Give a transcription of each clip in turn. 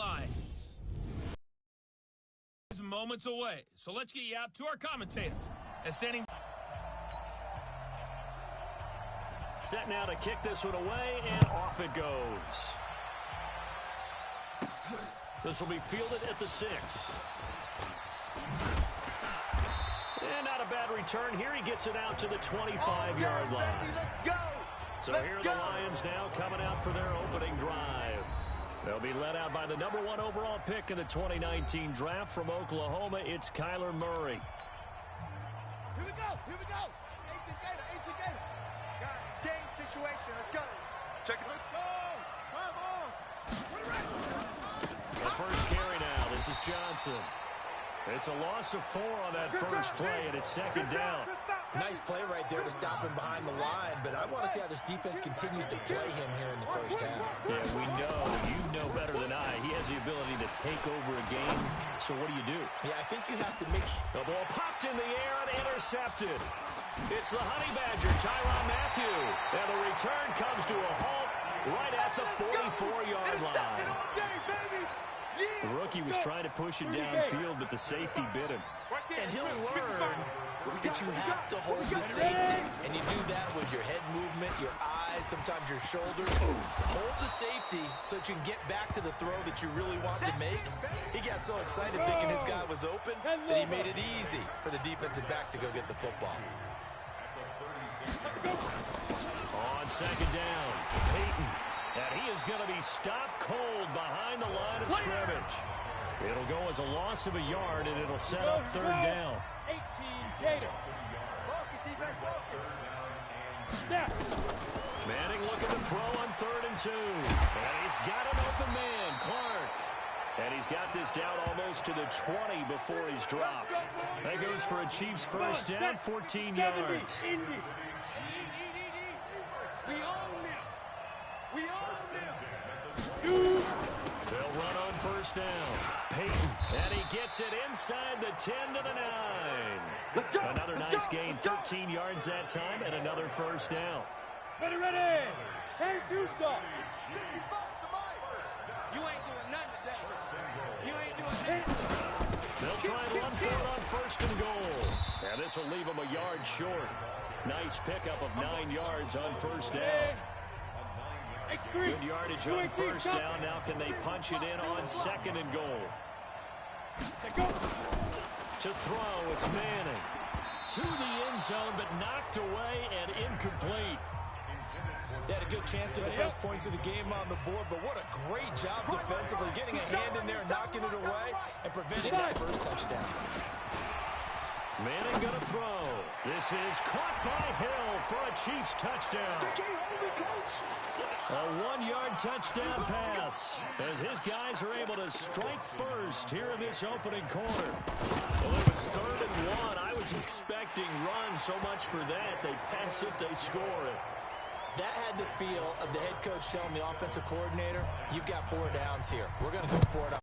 sidelines. Moments away, so let's get you out to our commentators. Ascending. Set now to kick this one away, and off it goes. This will be fielded at the 6. And not a bad return here. He gets it out to the 25-yard line. So here are the Lions now coming out for their opening drive. They'll be led out by the number 1 overall pick in the 2019 draft from Oklahoma. It's Kyler Murray. Here we go. Here we go. 18 Gator. Guys, game situation. Let's go. Check it. Let's go. Come on. Put it right. The first carry now. This is Johnson. It's a loss of 4 on that first play, and it's second down. Nice play right there to stop him behind the line, but I want to see how this defense continues to play him here in the first half. Yeah, we know. You know better than I. He has the ability to take over a game, so what do? Yeah, I think you have to make sure. The ball popped in the air and intercepted. It's the Honey Badger, Tyrann Mathieu, and the return comes to a halt right at the 44-yard line. The rookie was trying to push it downfield, but the safety bit him. And he'll learn that you have to hold the safety. And you do that with your head movement, your eyes, sometimes your shoulders. Hold the safety so that you can get back to the throw that you really want to make. He got so excited thinking his guy was open that he made it easy for the defensive back to go get the football. On second down, Peyton. And he is going to be stopped cold behind the line of scrimmage. It'll go as a loss of a yard, and it'll set up third down. 18 Gators. Focus, defense, focus. Manning looking to throw on 3rd and 2. And he's got an open man, Clark. And he's got this down almost to the 20 before he's dropped. That goes for a Chiefs first down, 14 yards. We own them. We own them. They'll run on first down. Peyton, and he gets it inside the 10 to the 9. Another nice gain, 13 yards that time, and another first down. Ready. Turn to stop. You ain't doing nothing today. You ain't doing nothing. They'll try and run for it on 1st and goal. And this will leave them a yard short. Nice pickup of 9 yards on first down. Good yardage on first down. Now can they punch it in on 2nd and goal? To throw, it's Manning. To the end zone, but knocked away and incomplete. They had a good chance to get the first points of the game on the board, but what a great job defensively, getting a hand in there, knocking it away, and preventing that first touchdown. Manning gonna throw. This is caught by Hill for a Chiefs touchdown. A 1-yard touchdown pass as his guys are able to strike first here in this opening quarter. Well, it was 3rd and 1. I was expecting runs, so much for that. They pass it, they score it. That had the feel of the head coach telling the offensive coordinator, you've got 4 downs here. We're going to go for it.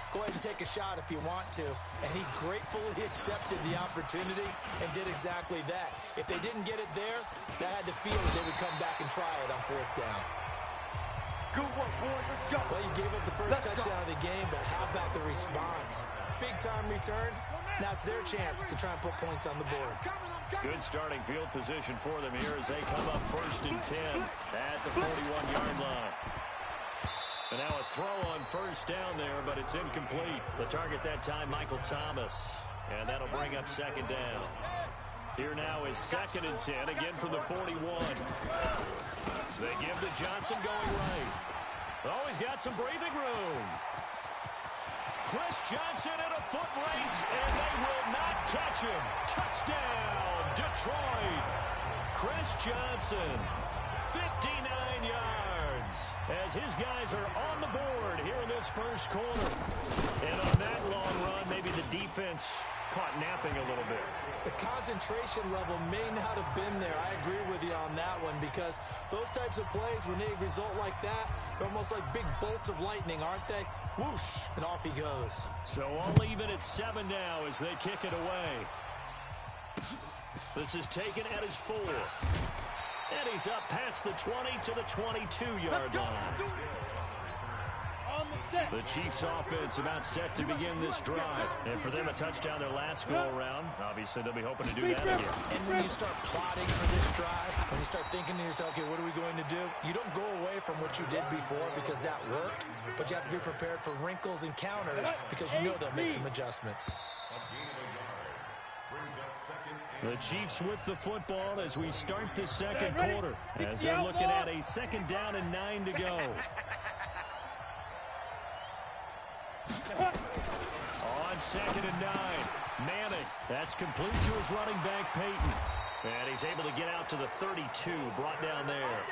Go ahead and take a shot if you want to. And he gratefully accepted the opportunity and did exactly that. If they didn't get it there, that had the feel that they would come back and try it on 4th down. Good work, boy. Let's go. Well, you gave up the first touchdown of the game, but how about the response? Big-time return. Now it's their chance to try and put points on the board. Good starting field position for them here as they come up 1st and 10 at the 41-yard line. And now a throw on first down there, but it's incomplete. The target that time, Michael Thomas. And that'll bring up 2nd down. Here now is 2nd and 10, again from the 41. They give to Johnson going right. Oh, he's got some breathing room. Chris Johnson in a foot race, and they will not catch him. Touchdown, Detroit. Chris Johnson, 59 yards, as his guys are on the board here in this first quarter. And on that long run, maybe the defense caught napping a little bit. The concentration level may not have been there. I agree with you on that one, because those types of plays, when they result like that, they're almost like big bolts of lightning, aren't they? Whoosh, and off he goes. So all even at 7 now as they kick it away. This is taken at his 4. And he's up past the 20 to the 22-yard line. The Chiefs offense about set to begin this drive. And for them, a touchdown their last go-around. Obviously, they'll be hoping to do that again. And when you start plotting for this drive, when you start thinking to yourself, okay, what are we going to do? You don't go away from what you did before because that worked, but you have to be prepared for wrinkles and counters because you know they'll make some adjustments. The Chiefs with the football as we start the second quarter, as they're looking at a 2nd down and 9 to go. On 2nd and 9, Manning. That's complete to his running back, Peyton. And he's able to get out to the 32, brought down there.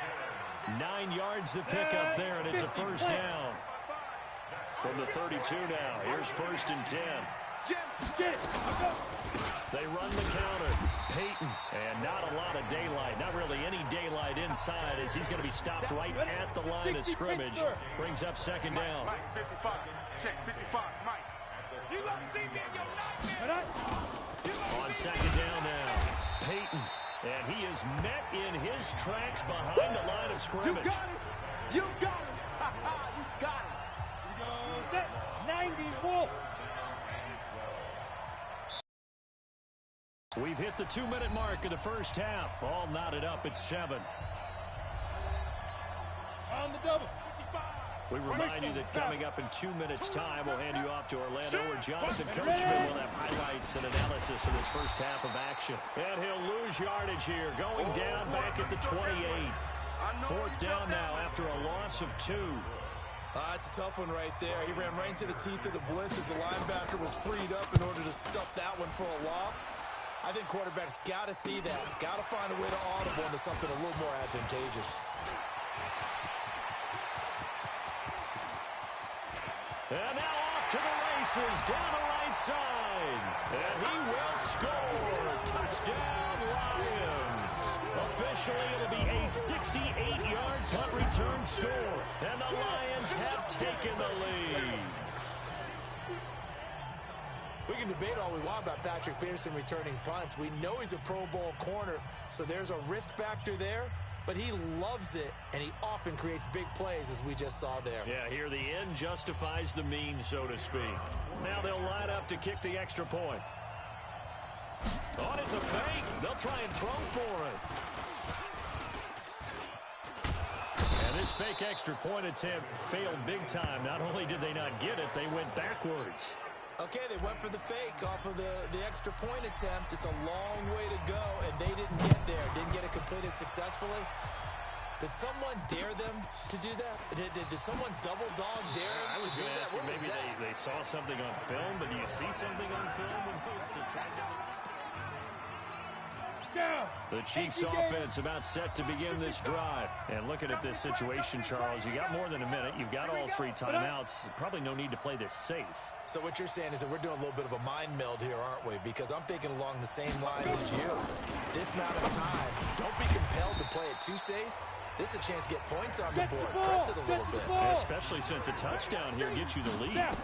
9 yards to pick up there, and it's a 1st down. From the 32 now, here's 1st and 10. They run the counter. Peyton, and not a lot of daylight. Not really any daylight inside as he's going to be stopped right at the line of scrimmage. Brings up 2nd down. Mike, 55. Check 55, Mike. You gonna see me in your nightmare. On 2nd down now, Peyton. And he is met in his tracks behind the line of scrimmage. You got it. You got it. You got it. You go set. 90 Wolf. We've hit the 2-minute mark of the first half. All knotted up at 7. On the double. 55. We remind you that coming up in 2 minutes' time, we'll hand you off to Orlando, where Jonathan Coachman will have highlights and analysis of this first half of action. And he'll lose yardage here, going down back at the 28. 4th down now after a loss of 2. That's a tough one right there. He ran right into the teeth of the blitz as the linebacker was freed up in order to stuff that one for a loss. I think quarterbacks got to see that. Got to find a way to audible into something a little more advantageous. And now off to the races, down the right side. And he will score. Touchdown, Lions. Officially, it'll be a 68-yard punt return score. And the Lions have taken the lead. We can debate all we want about Patrick Peterson returning punts. We know he's a Pro Bowl corner, so there's a risk factor there. But he loves it, and he often creates big plays, as we just saw there. Yeah, here the end justifies the means, so to speak. Now they'll line up to kick the extra point. Oh, it's a fake. They'll try and throw for it. And this fake extra point attempt failed big time. Not only did they not get it, they went backwards. Okay, they went for the fake off of the extra point attempt. It's a long way to go, and they didn't get there. Didn't get it completed successfully. Did someone dare them to do that? Did someone double dog dare them to do that? Maybe they saw something on film, but do you see something on film? The Chiefs offense about set to begin this drive. And looking at this situation, Charles, you got more than a minute. You've got all 3 timeouts. Probably no need to play this safe. So what you're saying is that we're doing a little bit of a mind meld here, aren't we? Because I'm thinking along the same lines as you. This amount of time, don't be compelled to play it too safe. This is a chance to get points on the board. Press it a little bit. Especially since a touchdown here gets you the lead.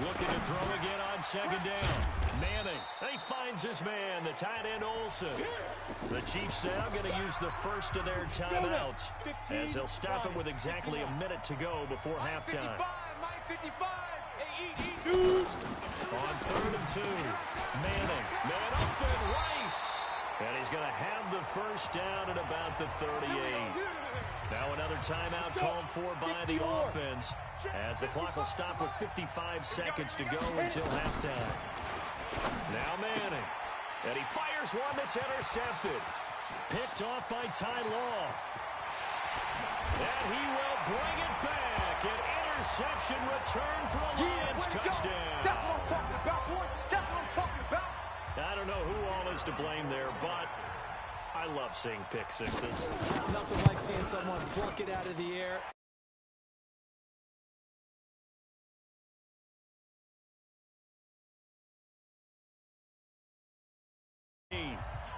Looking to throw again on 2nd down. Manning, he finds his man, the tight end Olsen. The Chiefs now going to use the first of their timeouts as they'll stop him with exactly a minute to go before halftime. On 3rd and 2, Manning, man up and Rice. And he's going to have the first down at about the 38. Now another timeout called for by the offense as the clock will stop with 55 seconds to go until halftime. Now Manning. And he fires one that's intercepted. Picked off by Ty Law. And he will bring it back. An interception return for a Lions touchdown. That's what I'm talking about, boy. That's what I'm talking about. I don't know who all is to blame there, but I love seeing pick sixes. Nothing like seeing someone pluck it out of the air.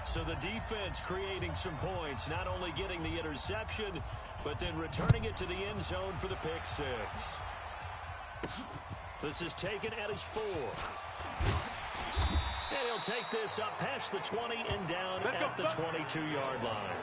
So the defense creating some points, not only getting the interception, but then returning it to the end zone for the pick six. This is taken at his 4. And he'll take this up past the 20 and down at the 22-yard line.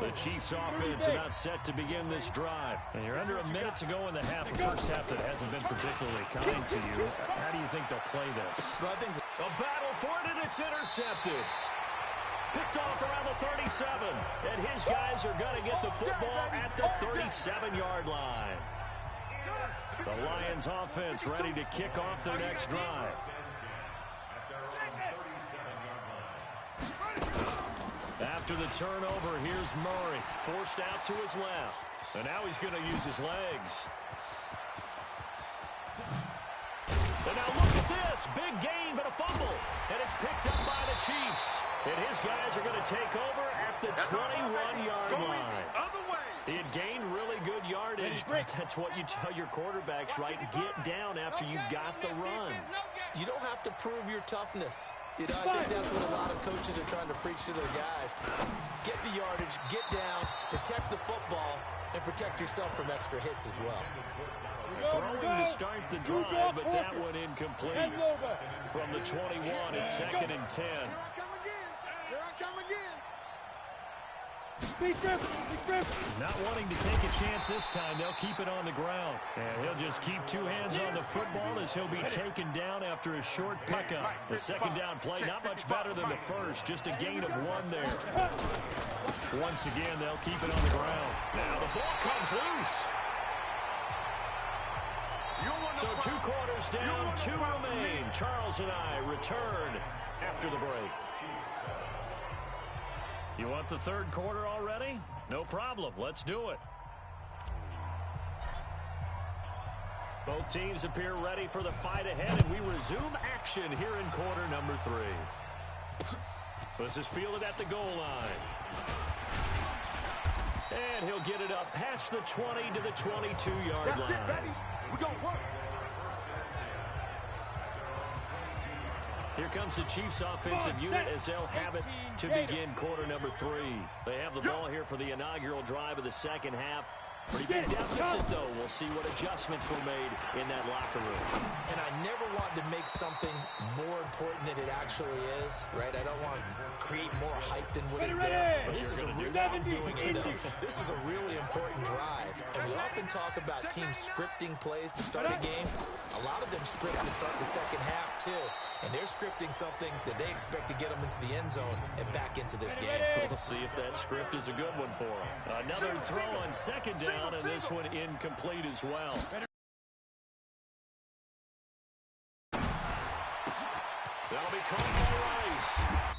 The Chiefs offense about set to begin this drive. And you're under a minute to go in the half. The first half that hasn't been particularly kind to you. How do you think they'll play this? Well, I think a battle for it, and it's intercepted. Picked off around the 37. And his guys are going to get the football at the 37-yard line. The Lions offense ready to kick off their next drive. After the turnover, here's Murray. Forced out to his left. And now he's going to use his legs. And now look at this. Big gain, but a fumble. And it's picked up by the Chiefs. And his guys are going to take over at the 21-yard line. He had gained really good yardage. That's what you tell your quarterbacks, right? Get down after you got the run. You don't have to prove your toughness. You know, I think that's what a lot of coaches are trying to preach to their guys. Get the yardage, get down, protect the football, and protect yourself from extra hits as well. Throwing to start the drive, but that one incomplete. From the 21, it's 2nd and 10. Here I come again. Not wanting to take a chance this time, they'll keep it on the ground. And he'll just keep two hands on the football as he'll be taken down after a short pickup. The second down play, not much better than the first, just a gain of 1 there. Once again, they'll keep it on the ground. Now the ball comes loose. So 2 quarters down, 2 remain. Charles and I return after the break. You want the third quarter already? No problem. Let's do it. Both teams appear ready for the fight ahead, and we resume action here in quarter number 3. This is fielded at the goal line. And he'll get it up past the 20 to the 22-yard line. We're going to work. Here comes the Chiefs offensive unit as they'll have it to begin quarter number 3. They have the ball here for the inaugural drive of the second half. Pretty big deficit, though. We'll see what adjustments were made in that locker room. And I never want to make something more important than it actually is, right? I don't want to create more hype than what is there. But this is a this is a really important drive. And we often talk about teams scripting plays to start a game. A lot of them script to start the second half, too. And they're scripting something that they expect to get them into the end zone and back into this game. We'll see if that script is a good one for them. Another throw on second down, and this one incomplete as well. That'll be caught by Rice.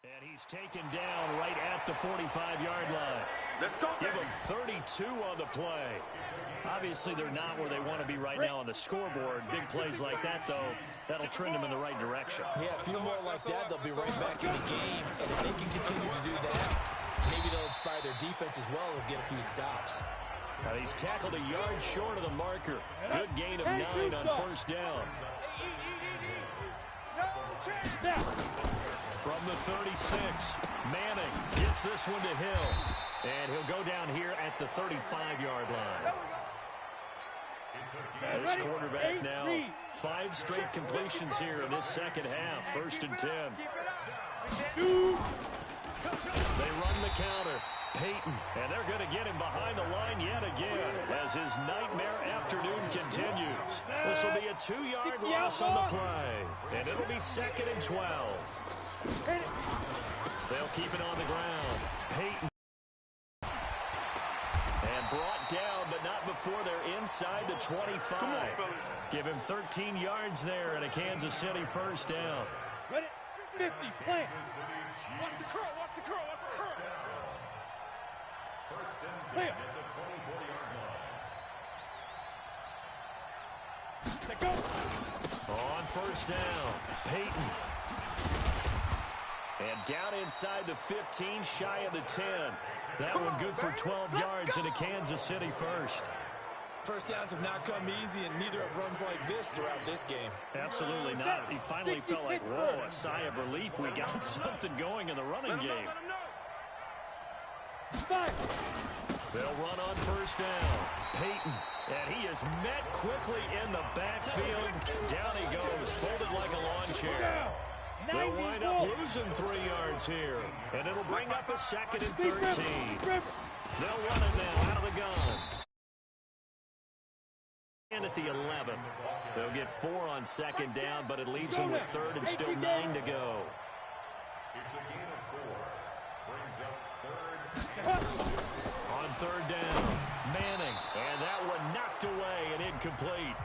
And he's taken down right at the 45-yard line. Let's go, Give baby. him 32 on the play. Obviously, they're not where they want to be right now on the scoreboard. Big plays like that, though, that'll trend them in the right direction. Yeah, a few more like that, they'll be right back in the game. And if they can continue to do that, maybe they'll inspire their defense as well and get a few stops. Now he's tackled a yard short of the marker. Good gain of 9 on first down. From the 36, Manning gets this one to Hill. And he'll go down here at the 35-yard line. This quarterback now, 5 straight completions here in this second half. 1st and 10. They run the counter. Peyton, and they're going to get him behind the line yet again as his nightmare afternoon continues. This will be a 2-yard loss on the play, and it'll be 2nd and 12. They'll keep it on the ground. Peyton. And brought down, but not before they're inside the 25. Give him 13 yards there and a Kansas City 1st down. Ready? 50, plant. Watch the curl, watch the curl, watch the curl. Clear. Let go. On 1st down, Peyton. And down inside the 15, shy of the 10. That one good for 12 yards into Kansas City 1st. First downs have not come easy, and neither have runs like this throughout this game. Absolutely not. He finally felt like, whoa, a sigh of relief. We got something going in the running game. They'll run on 1st down. Peyton, and he is met quickly in the backfield. Down he goes, folded like a lawn chair. They'll wind up losing 3 yards here, and it'll bring up a 2nd and 13. They'll run it now out of the gun. And at the 11, they'll get 4 on 2nd down, but it leaves them with 3rd and still 9 to go. It's a gain of 4. Brings up 3rd. On 3rd down, Manning, and that one knocked away and incomplete.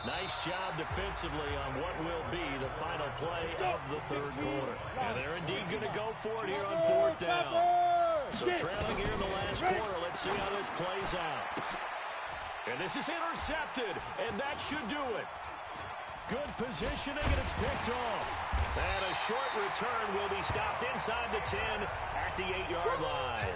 Nice job defensively on what will be the final play of the 3rd quarter. And they're indeed going to go for it here on 4th down. So trailing here in the last quarter, let's see how this plays out. And this is intercepted, and that should do it. Good positioning, and it's picked off. And a short return will be stopped inside the 10 at the 8-yard line.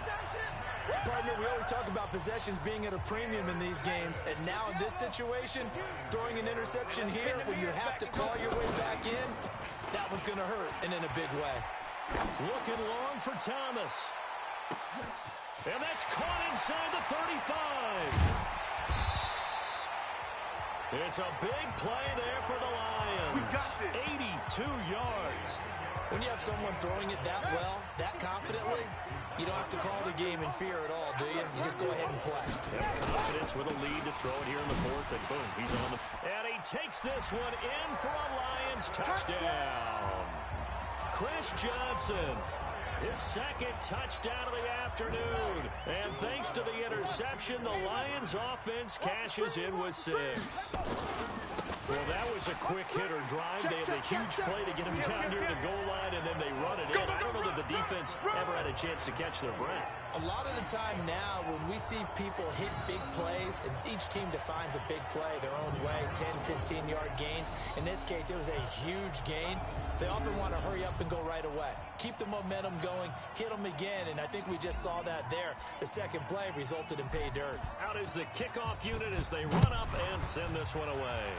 Partner, we always talk about possessions being at a premium in these games, and now in this situation, throwing an interception here when you have to claw your way back in, that one's going to hurt, and in a big way. Looking long for Thomas. And that's caught inside the 35. It's a big play there for the Lions. We got this. 82 yards. When you have someone throwing it that well, that confidently, you don't have to call the game in fear at all, do you? You just go ahead and play. Confidence with a lead to throw it here in the 4th, and boom, he's on the... And he takes this one in for a Lions touchdown. Chris Johnson, his 2nd touchdown of the afternoon. And thanks to the interception, the Lions offense cashes in with 6. Well, that was a quick hitter drive. They had a huge play to get him down near the goal line, and then they run it in. I don't know that the defense ever had a chance to catch their breath. A lot of the time now, when we see people hit big plays, and each team defines a big play their own way, 10, 15-yard gains. In this case, it was a huge gain. They often want to hurry up and go right away. Keep the momentum going, hit them again, and I think we just saw that there. The 2nd play resulted in pay dirt. Out is the kickoff unit as they run up and send this one away.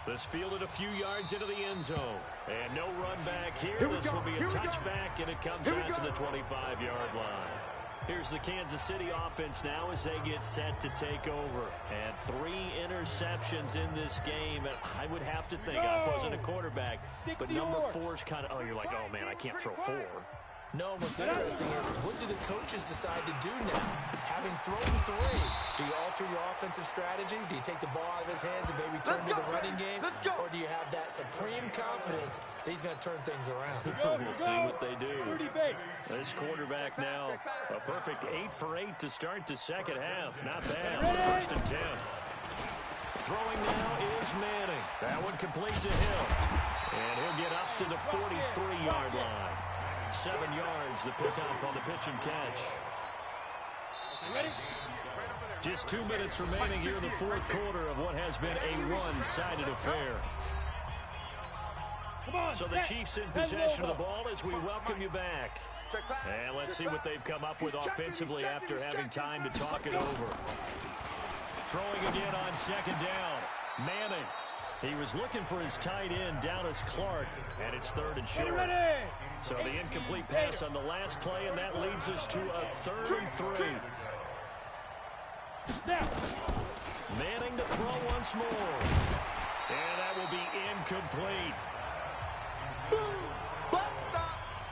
This fielded a few yards into the end zone. And no run back here. This will be a touchback, and it comes out to the 25-yard line. Here's the Kansas City offense now as they get set to take over. And 3 interceptions in this game. And I would have to think, I wasn't a quarterback, but number 4 is kind of, oh, you're like, oh, man, I can't throw 4. No, what's interesting is, what do the coaches decide to do now? Having thrown 3, do you alter your offensive strategy? Do you take the ball out of his hands and maybe turn to the running game? Or do you have that supreme confidence that he's going to turn things around? We'll see what they do. This quarterback now, a perfect 8 for 8 to start the second half. Not bad. 1st and 10. Throwing now is Manning. That one complete to him. And he'll get up to the 43-yard line. 7 yards, the pickup on the pitch and catch. Just 2 minutes remaining here in the fourth quarter of what has been a one-sided affair. So the Chiefs in possession of the ball as we welcome you back. And let's see what they've come up with offensively after having time to talk it over. Throwing again on second down. Manning. He was looking for his tight end, Dallas Clark, and it's 3rd and short. So the incomplete pass on the last play, and that leads us to a 3rd and 3. Manning to throw once more. And that will be incomplete.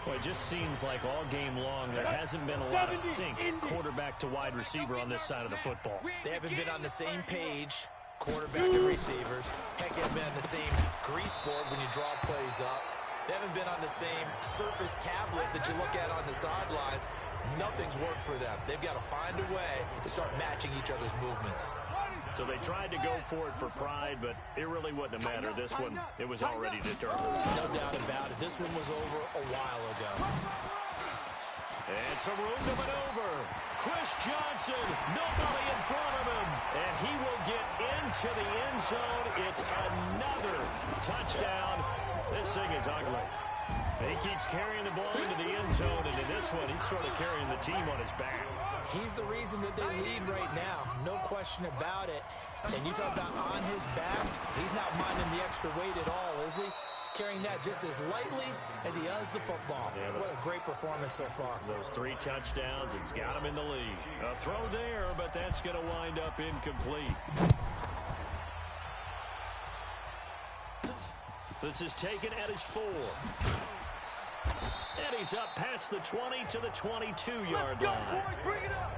Well, it just seems like all game long there hasn't been a lot of sync quarterback to wide receiver on this side of the football. They haven't been on the same page, quarterback and receivers. Heck, they haven't been on the same grease board when you draw plays up. They haven't been on the same surface tablet that you look at on the sidelines. Nothing's worked for them. They've got to find a way to start matching each other's movements. So they tried to go for it for pride, but it really wouldn't have mattered. This one, it was already determined. No doubt about it. This one was over a while ago. And some room to maneuver. Chris Johnson, nobody in front of him. And he will get into the end zone. It's another touchdown. This thing is ugly. He keeps carrying the ball into the end zone, and in this one, he's sort of carrying the team on his back. He's the reason that they lead right now. No question about it. And you talk about on his back, he's not minding the extra weight at all, is he? Carrying that just as lightly as he does the football. Yeah, what a great performance so far. Those 3 touchdowns, it's got him in the lead. A throw there, but that's going to wind up incomplete. This is taken at his 4. And he's up past the 20 to the 22-yard line. Bring it up.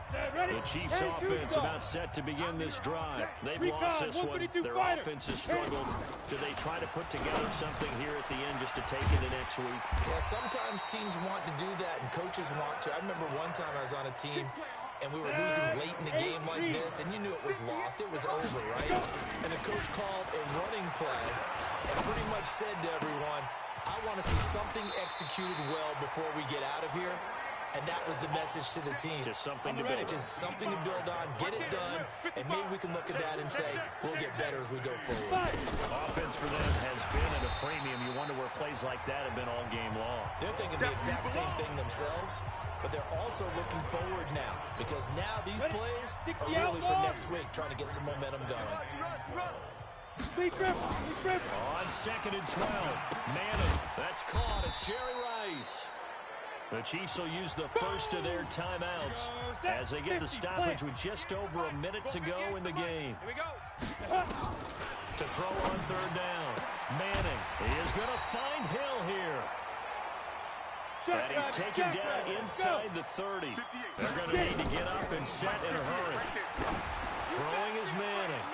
The Chiefs offense about set to begin this drive. They've lost this one. Their offense has struggled. Do they try to put together something here at the end just to take into next week? Yeah, sometimes teams want to do that and coaches want to. I remember one time I was on a team and we were losing late in the game like this, and you knew it was lost. It was over, right? And the coach called a running play and pretty much said to everyone, I want to see something executed well before we get out of here. And that was the message to the team. Just something to build. Just something to build on, get it done, and maybe we can look at that and say, we'll get better as we go forward. Offense for them has been at a premium. You wonder where plays like that have been all game long. They're thinking the exact same thing themselves, but they're also looking forward now, because now these plays are really for next week, trying to get some momentum going. On 2nd and 12, Manning, that's caught. It's Jerry Rice. The Chiefs will use the first of their timeouts as they get the stoppage with just over a minute to go in the game. Here we go. To throw on 3rd down. Manning, he is going to find Hill here. And he's taken down inside the 30. They're going to need to get up and set in a hurry. Throwing is Manning.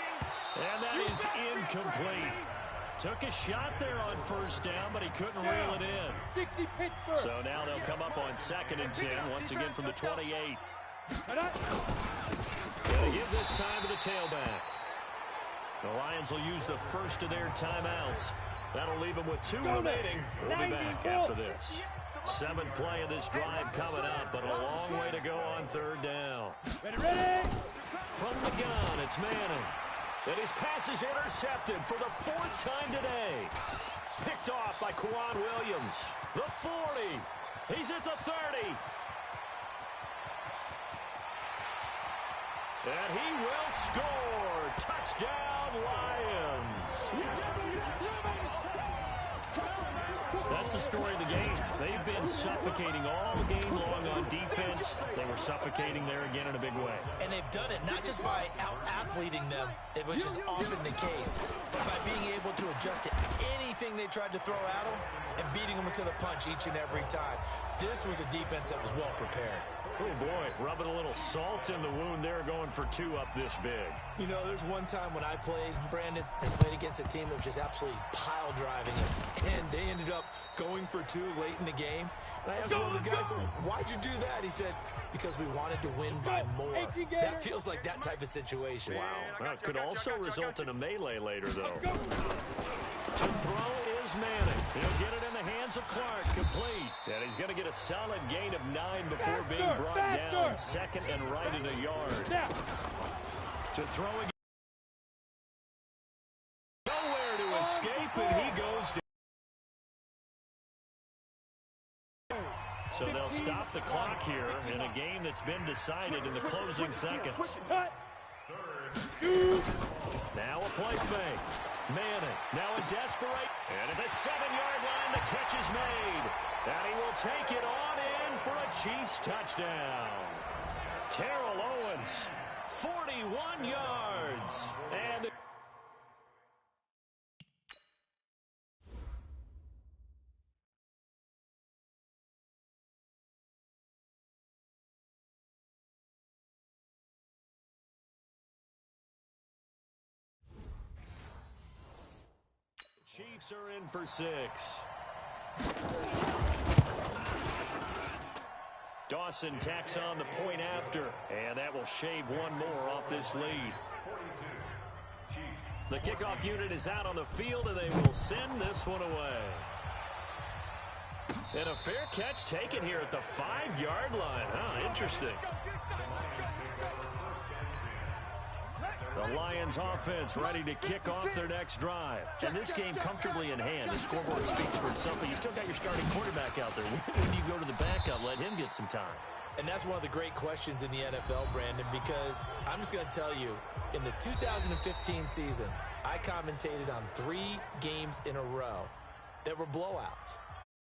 And that is incomplete. Took a shot there on 1st down, but he couldn't reel it in. So now they'll come up on 2nd and 10, once again from the 28. Going to give this time to the tailback. The Lions will use the first of their timeouts. That'll leave them with 2 remaining. We'll be back after this. 7th play of this drive coming up, but a long way to go on 3rd down. Ready? From the gun, it's Manning. And his pass is intercepted for the 4th time today. Picked off by Kwan Williams. The 40. He's at the 30. And he will score. Touchdown, Lions. That's the story of the game. They've been suffocating all game long on defense. They were suffocating there again in a big way. And they've done it not just by out-athleting them, which is often the case, but by being able to adjust to anything they tried to throw at them and beating them to the punch each and every time. This was a defense that was well prepared. Oh, boy, rubbing a little salt in the wound there, going for 2 up this big. You know, there's one time when I played, Brandon, and played against a team that was just absolutely pile driving us, and they ended up going for 2 late in the game. And I asked one of the guys, why'd you do that? He said, because we wanted to win by more. That feels like that type of situation. Wow. Well, it could also result in a melee later, though. To throw is Manning. He'll get it in the hands of Clark. Complete. And he's going to get a solid gain of 9 before being brought down. Second and right in a yard. To throw again. Nowhere to escape, and he goes down. So they'll stop the clock here in a game that's been decided in the closing seconds. Now a play fake. Manning now in desperation. And at the 7-yard line, the catch is made. And he will take it on in for a Chiefs touchdown. Terrell Owens, 41 yards. And Chiefs are in for 6. Dawson tacks on the point after, and that will shave 1 more off this lead. The kickoff unit is out on the field, and they will send this one away. And a fair catch taken here at the 5-yard line. Huh, interesting. The Lions offense ready to kick off their next drive. And this game comfortably in hand. The scoreboard speaks for itself, but you still got your starting quarterback out there. When do you go to the backup, let him get some time? And that's one of the great questions in the NFL, Brandon, because I'm just going to tell you, in the 2015 season, I commentated on 3 games in a row that were blowouts.